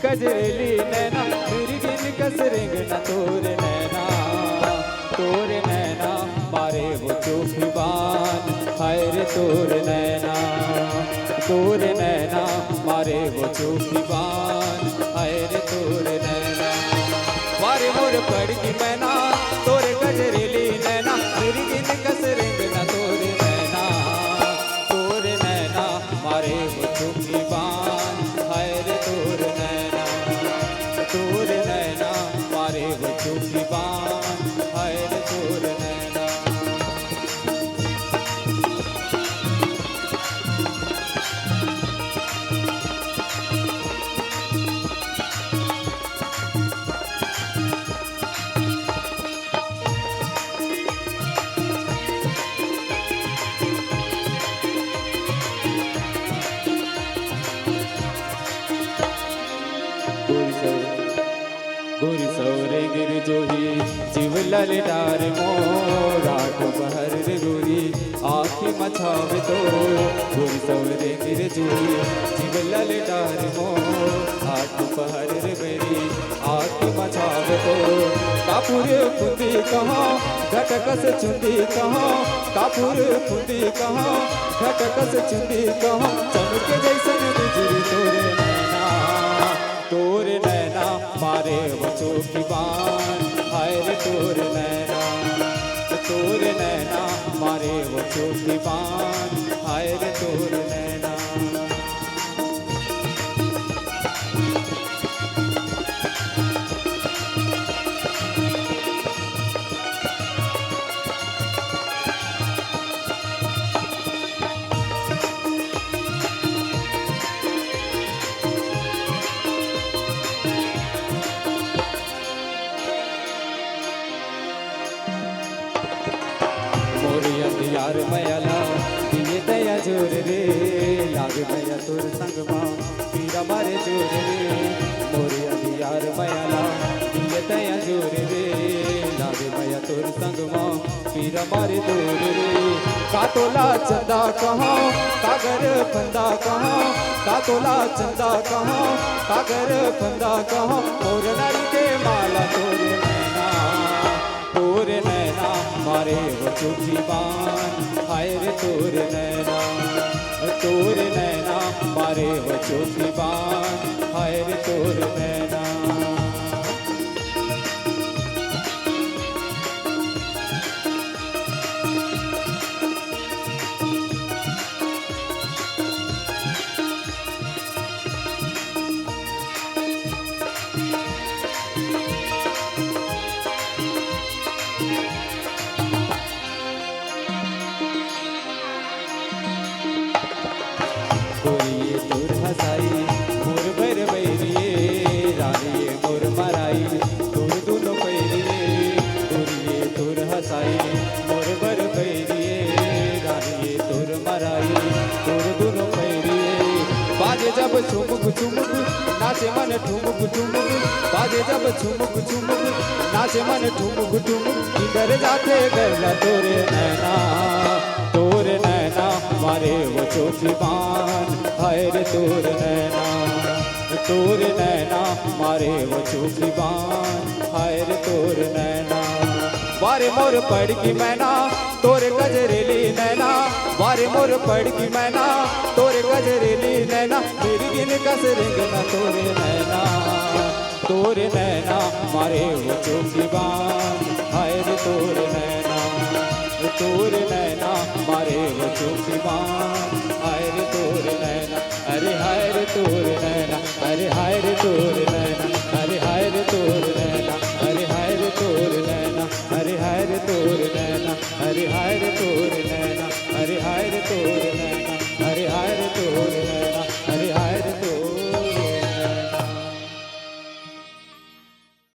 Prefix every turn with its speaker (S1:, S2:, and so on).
S1: कजरेली नैना मिर्गिन कस रेंगना तोरे नैना मारे वो चोखी बान हाय रे तोरे नैना मारे वो चोखी बान हाय रे तोरे नैना वारे मोर पड़की मैना तोरे गजरेली नैना मिर्गिन कस रेंगना तोरे नैना मारे वो चोखी बान हाय रे तोरे नैना मारे वो चोखी बान हाय रे तोरे नैना। गुर सौरे गिर जोही जीव ललडार मोर रात पहर रे गोरी आँखी मछावे तो गुर सौरे गिर जोही जीव ललडार मोर आठ पहर रे मेरी आँखी मछावे तो कापुर फुंदी कहाँ घटकस चुंदी कहाँ कापुर फुंदी कहाँ घटकस चुंदी कहाँ चमके जैसन बिजली तोरे नैना मारे वो चोखी बान हाय रे तोरे नैना मारे वो चोखी बान हाय रे तोरे नैना। मोरी अंधियार मयाला दिए दया जोर रे लाग मैया तोर संग माँ पीरा मारे जोर रे मोरी अंधियार मयाला दिए दया जोर रे लाग मैया तोर संग माँ पीरा मारे जोर रे कातोला चंदा कहाँ कागर फंदा कहाँ कातोला चंदा कहाँ कागर फंदा कहाँ मोर नारी के माला तोरे नैना मारे वो चोखी बान हाय रे तोरे नैना मारे वो चोखी बान हाय रे तोरे नैना। गोरिये तोर हसाई मोर भर बैरिये रानिये मोर मराई तोर दोनों पैरिये गोरिये तोर हसाई मोर भर बैरिये रानिये तोर मराई तोर दोनों पैरिये बाजे जब झुमुक झुमुक नाचे मन ठुमुक ठुमुक बाजे जब झुमुक झुमुक नाचे मन ठुमुक ठुमुक इधर जाते गला तोरे नैना मारे वो चोखी बान हाय रे तोरे नैना मारे वो चोखी बान हाय रे तोरे नैना। वारे मोर पड़की मैना तोरे गजरेली नैना वारे मोर पड़की मैना तोरे गजरेली नैना मिर्गिन कस रेंगना तोरे नैना मारे वो चोखी बान हाय रे तोरे नैना मारे वो चोखी बान हाय रे तोरे नैना। अरे हाय रे तोरे नैना अरे हाय रे तोरे नैना अरे हाय रे तोरे नैना अरे हाय रे तोरे नैना अरे हाय रे तोरे नैना अरे हाय रे तोरे नैना अरे हाय रे तोरे